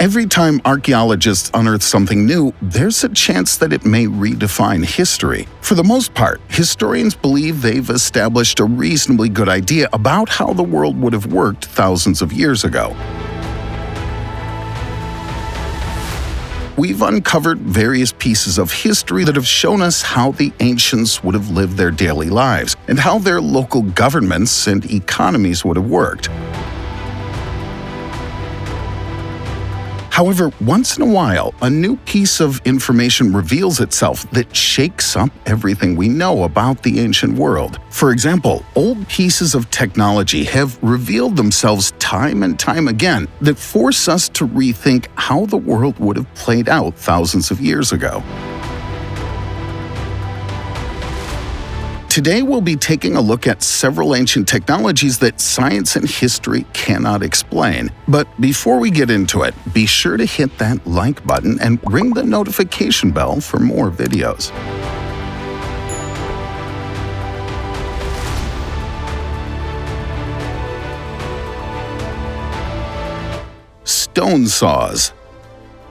Every time archaeologists unearth something new, there's a chance that it may redefine history. For the most part, historians believe they've established a reasonably good idea about how the world would have worked thousands of years ago. We've uncovered various pieces of history that have shown us how the ancients would have lived their daily lives and how their local governments and economies would have worked. However, once in a while, a new piece of information reveals itself that shakes up everything we know about the ancient world. For example, old pieces of technology have revealed themselves time and time again that force us to rethink how the world would have played out thousands of years ago. Today, we'll be taking a look at several ancient technologies that science and history cannot explain. But before we get into it, be sure to hit that like button and ring the notification bell for more videos. Stone saws.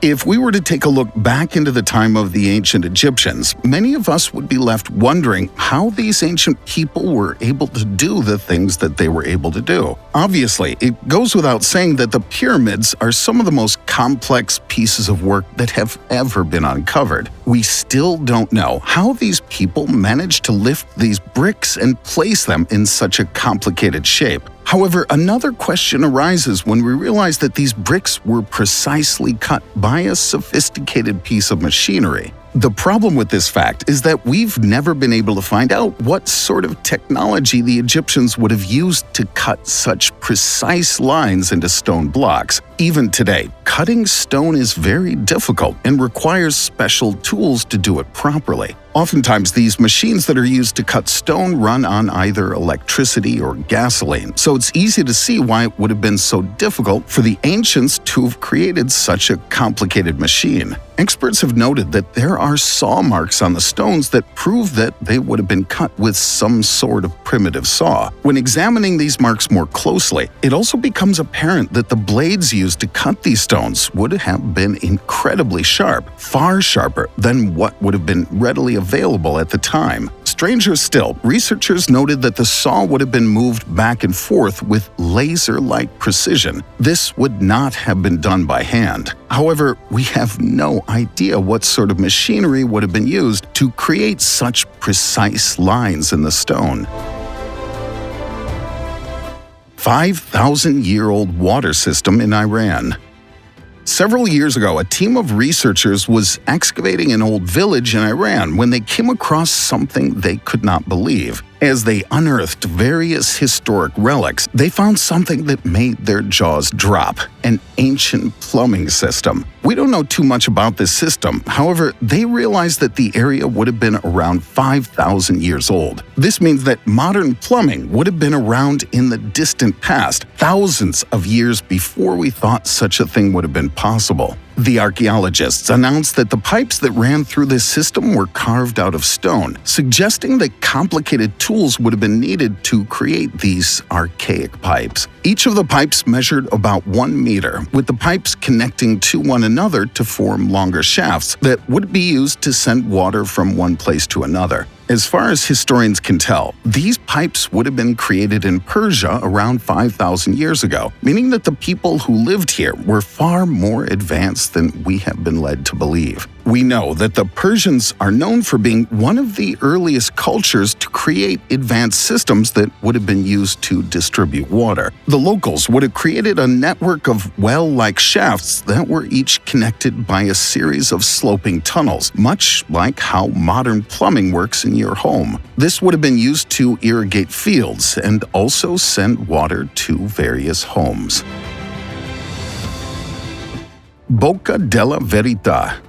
If we were to take a look back into the time of the ancient Egyptians, many of us would be left wondering how these ancient people were able to do the things that they were able to do. Obviously, it goes without saying that the pyramids are some of the most complex pieces of work that have ever been uncovered. We still don't know how these people managed to lift these bricks and place them in such a complicated shape. However, another question arises when we realize that these bricks were precisely cut by a sophisticated piece of machinery. The problem with this fact is that we've never been able to find out what sort of technology the Egyptians would have used to cut such precise lines into stone blocks. Even today, cutting stone is very difficult and requires special tools to do it properly. Oftentimes, these machines that are used to cut stone run on either electricity or gasoline, so it's easy to see why it would have been so difficult for the ancients to have created such a complicated machine. Experts have noted that there are saw marks on the stones that prove that they would have been cut with some sort of primitive saw. When examining these marks more closely, it also becomes apparent that the blades used to cut these stones would have been incredibly sharp, far sharper than what would have been readily available at the time. Stranger still, researchers noted that the saw would have been moved back and forth with laser-like precision. This would not have been done by hand. However, we have no idea what sort of machinery would have been used to create such precise lines in the stone. 5,000-year-old water system in Iran. Several years ago, a team of researchers was excavating an old village in Iran when they came across something they could not believe. As they unearthed various historic relics, they found something that made their jaws drop: an ancient plumbing system. We don't know too much about this system, however, they realized that the area would have been around 5,000 years old. This means that modern plumbing would have been around in the distant past, thousands of years before we thought such a thing would have been possible. The archaeologists announced that the pipes that ran through this system were carved out of stone, suggesting that complicated tools would have been needed to create these archaic pipes. Each of the pipes measured about 1 meter, with the pipes connecting to one another to form longer shafts that would be used to send water from one place to another. As far as historians can tell, these pipes would have been created in Persia around 5,000 years ago, meaning that the people who lived here were far more advanced than we have been led to believe. We know that the Persians are known for being one of the earliest cultures to create advanced systems that would have been used to distribute water. The locals would have created a network of well-like shafts that were each connected by a series of sloping tunnels, much like how modern plumbing works in your home. This would have been used to irrigate fields and also send water to various homes. Bocca della Verità.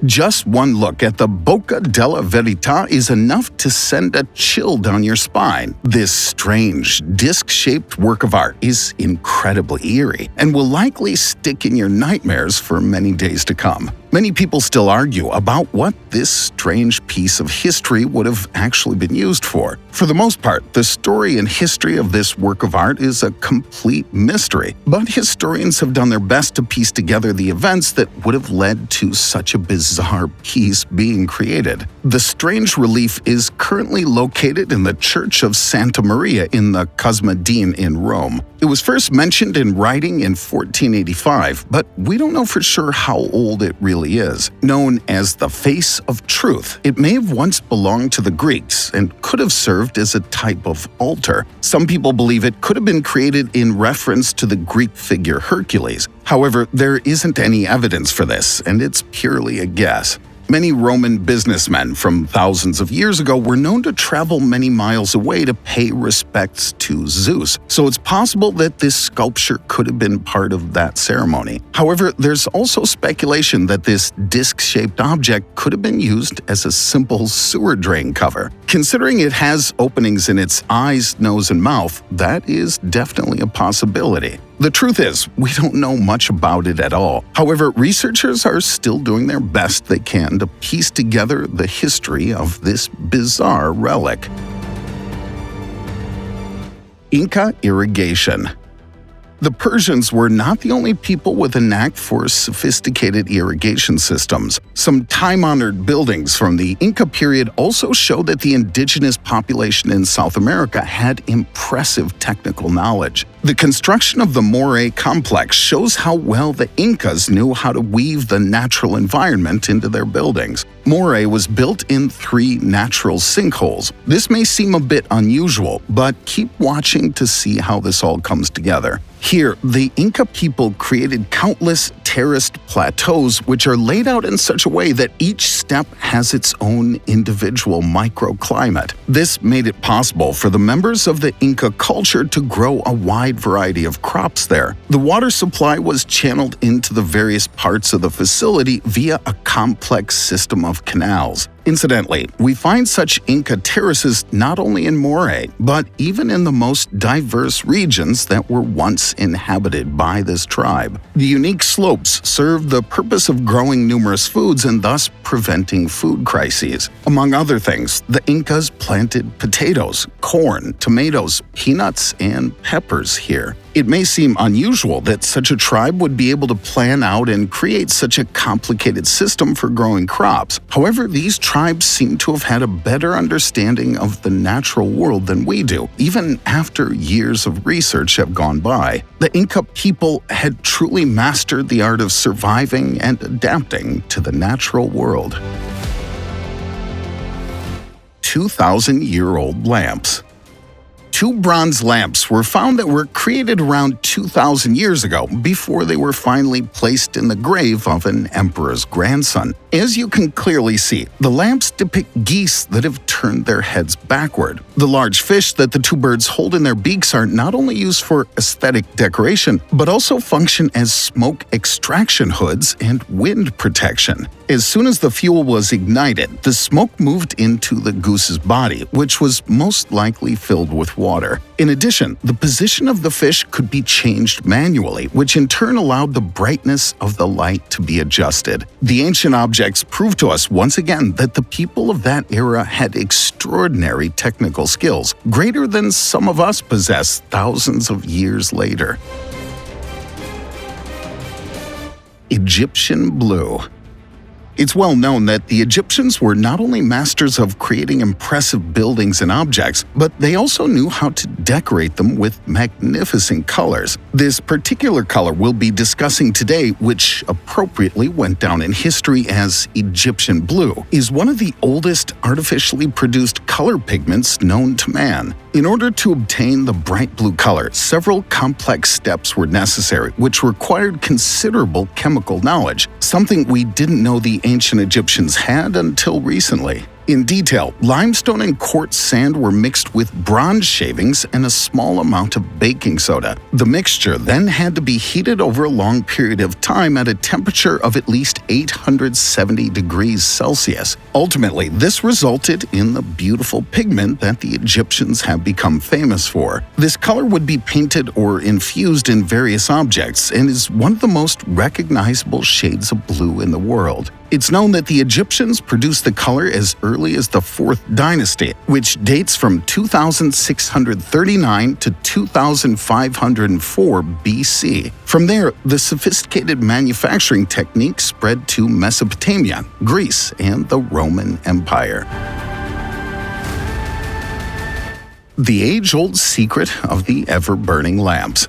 Just one look at the Bocca della Verità is enough to send a chill down your spine. This strange, disc-shaped work of art is incredibly eerie and will likely stick in your nightmares for many days to come. Many people still argue about what this strange piece of history would have actually been used for. For the most part, the story and history of this work of art is a complete mystery, but historians have done their best to piece together the events that would have led to such a bizarre piece being created. The strange relief is currently located in the Church of Santa Maria in the Cosmedine in Rome. It was first mentioned in writing in 1485, but we don't know for sure how old it really is. Known as the Face of Truth, it may have once belonged to the Greeks and could have served as a type of altar. Some people believe it could have been created in reference to the Greek figure Hercules. However, there isn't any evidence for this, and it's purely a guess. Many Roman businessmen from thousands of years ago were known to travel many miles away to pay respects to Zeus, so it's possible that this sculpture could have been part of that ceremony. However, there's also speculation that this disc-shaped object could have been used as a simple sewer drain cover. Considering it has openings in its eyes, nose, and mouth, that is definitely a possibility. The truth is, we don't know much about it at all. However, researchers are still doing their best they can to piece together the history of this bizarre relic. INCA irrigation. The Persians were not the only people with a knack for sophisticated irrigation systems. Some time-honored buildings from the Inca period also show that the indigenous population in South America had impressive technical knowledge. The construction of the Moray complex shows how well the Incas knew how to weave the natural environment into their buildings. Moray was built in 3 natural sinkholes. This may seem a bit unusual, but keep watching to see how this all comes together. Here, the Inca people created countless terraced plateaus which are laid out in such a way that each step has its own individual microclimate. This made it possible for the members of the Inca culture to grow a wide variety of crops there. The water supply was channeled into the various parts of the facility via a complex system of canals. Incidentally, we find such Inca terraces not only in Moray, but even in the most diverse regions that were once inhabited by this tribe. The unique slopes served the purpose of growing numerous foods and thus preventing food crises. Among other things, the Incas planted potatoes, corn, tomatoes, peanuts, and peppers here. It may seem unusual that such a tribe would be able to plan out and create such a complicated system for growing crops. However, these tribes seem to have had a better understanding of the natural world than we do, even after years of research have gone by. The Inca people had truly mastered the art of surviving and adapting to the natural world. 2,000-year-old lamps. 2 bronze lamps were found that were created around 2,000 years ago before they were finally placed in the grave of an emperor's grandson. As you can clearly see, the lamps depict geese that have turned their heads backward. The large fish that the 2 birds hold in their beaks are not only used for aesthetic decoration, but also function as smoke extraction hoods and wind protection. As soon as the fuel was ignited, the smoke moved into the goose's body, which was most likely filled with water. In addition, the position of the fish could be changed manually, which in turn allowed the brightness of the light to be adjusted. The ancient objects prove to us once again that the people of that era had extraordinary technical skills, greater than some of us possess thousands of years later. Egyptian blue. It's well known that the Egyptians were not only masters of creating impressive buildings and objects, but they also knew how to decorate them with magnificent colors. This particular color we'll be discussing today, which appropriately went down in history as Egyptian blue, is one of the oldest artificially produced color pigments known to man. In order to obtain the bright blue color, several complex steps were necessary, which required considerable chemical knowledge, something we didn't know the ancient Egyptians had until recently. In detail, limestone and quartz sand were mixed with bronze shavings and a small amount of baking soda. The mixture then had to be heated over a long period of time at a temperature of at least 870 degrees Celsius. Ultimately, this resulted in the beautiful pigment that the Egyptians have become famous for. This color would be painted or infused in various objects and is one of the most recognizable shades of blue in the world. It's known that the Egyptians produced the color as early as the 4th dynasty, which dates from 2639 to 2504 BC. From there, the sophisticated manufacturing technique spread to Mesopotamia, Greece, and the Roman Empire. The age-old secret of the ever-burning lamps.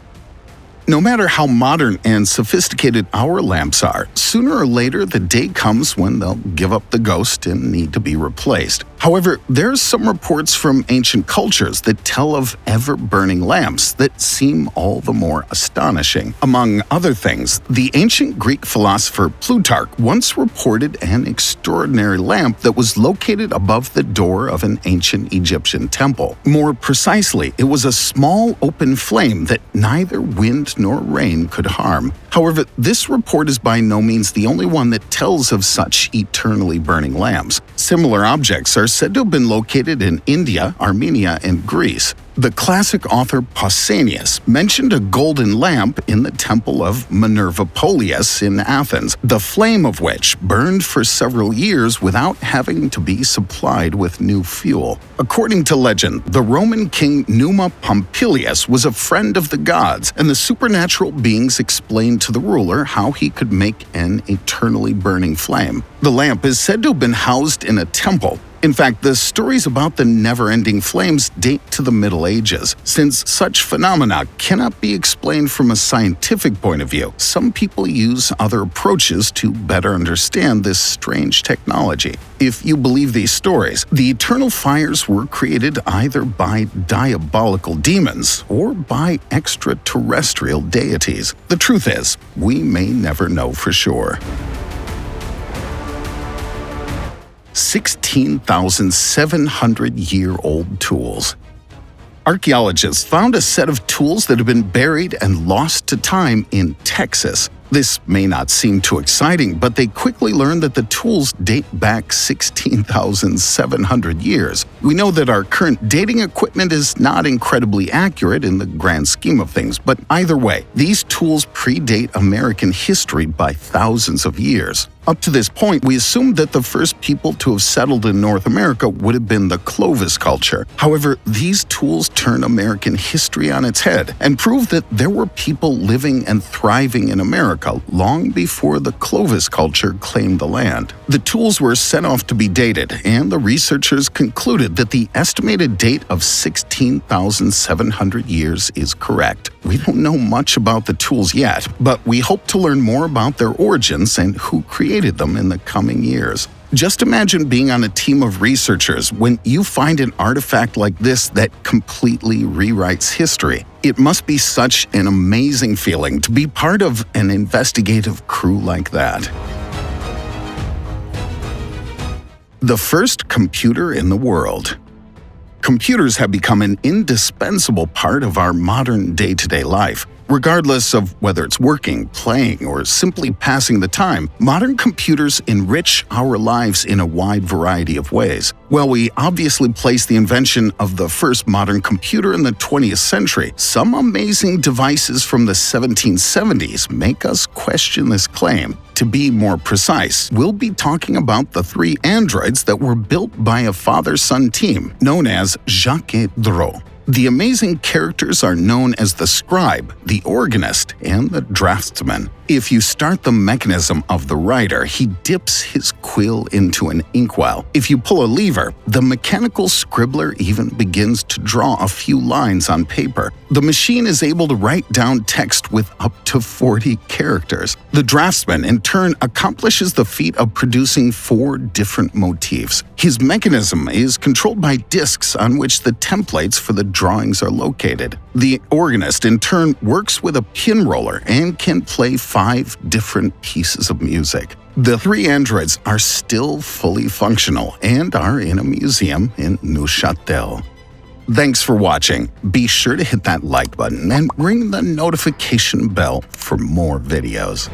No matter how modern and sophisticated our lamps are, sooner or later the day comes when they'll give up the ghost and need to be replaced. However, there's some reports from ancient cultures that tell of ever-burning lamps that seem all the more astonishing. Among other things, the ancient Greek philosopher Plutarch once reported an extraordinary lamp that was located above the door of an ancient Egyptian temple. More precisely, it was a small open flame that neither wind nor rain could harm. However, this report is by no means the only one that tells of such eternally burning lamps. Similar objects are said to have been located in India, Armenia, and Greece. The classic author Pausanias mentioned a golden lamp in the temple of Minerva Polias in Athens, the flame of which burned for several years without having to be supplied with new fuel. According to legend, the Roman king Numa Pompilius was a friend of the gods, and the supernatural beings explained to the ruler how he could make an eternally burning flame. The lamp is said to have been housed in a temple. In fact, the stories about the never-ending flames date to the Middle Ages. Since such phenomena cannot be explained from a scientific point of view, some people use other approaches to better understand this strange technology. If you believe these stories, the eternal fires were created either by diabolical demons or by extraterrestrial deities. The truth is, we may never know for sure. 16,700-year-old tools. Archaeologists found a set of tools that have been buried and lost to time in Texas. This may not seem too exciting, but they quickly learned that the tools date back 16,700 years. We know that our current dating equipment is not incredibly accurate in the grand scheme of things, but either way, these tools predate American history by thousands of years. Up to this point, we assumed that the first people to have settled in North America would have been the Clovis culture. However, these tools turn American history on its head and prove that there were people living and thriving in America long before the Clovis culture claimed the land. The tools were sent off to be dated, and the researchers concluded that the estimated date of 16,700 years is correct. We don't know much about the tools yet, but we hope to learn more about their origins and who created them in the coming years. Just imagine being on a team of researchers when you find an artifact like this that completely rewrites history. It must be such an amazing feeling to be part of an investigative crew like that. The first computer in the world. Computers have become an indispensable part of our modern day-to-day life. Regardless of whether it's working, playing, or simply passing the time, modern computers enrich our lives in a wide variety of ways. While we obviously place the invention of the first modern computer in the 20th century, some amazing devices from the 1770s make us question this claim. To be more precise, we'll be talking about the 3 androids that were built by a father-son team known as Jacques et Dreux. The amazing characters are known as the scribe, the organist, and the draftsman. If you start the mechanism of the writer, he dips his quill into an inkwell. If you pull a lever, the mechanical scribbler even begins to draw a few lines on paper. The machine is able to write down text with up to 40 characters. The draftsman, in turn, accomplishes the feat of producing 4 different motifs. His mechanism is controlled by discs on which the templates for the drawings are located. The organist, in turn, works with a pin roller and can play 5 different pieces of music. The 3 androids are still fully functional and are in a museum in Neuchâtel. Thanks for watching. Be sure to hit that like button and ring the notification bell for more videos.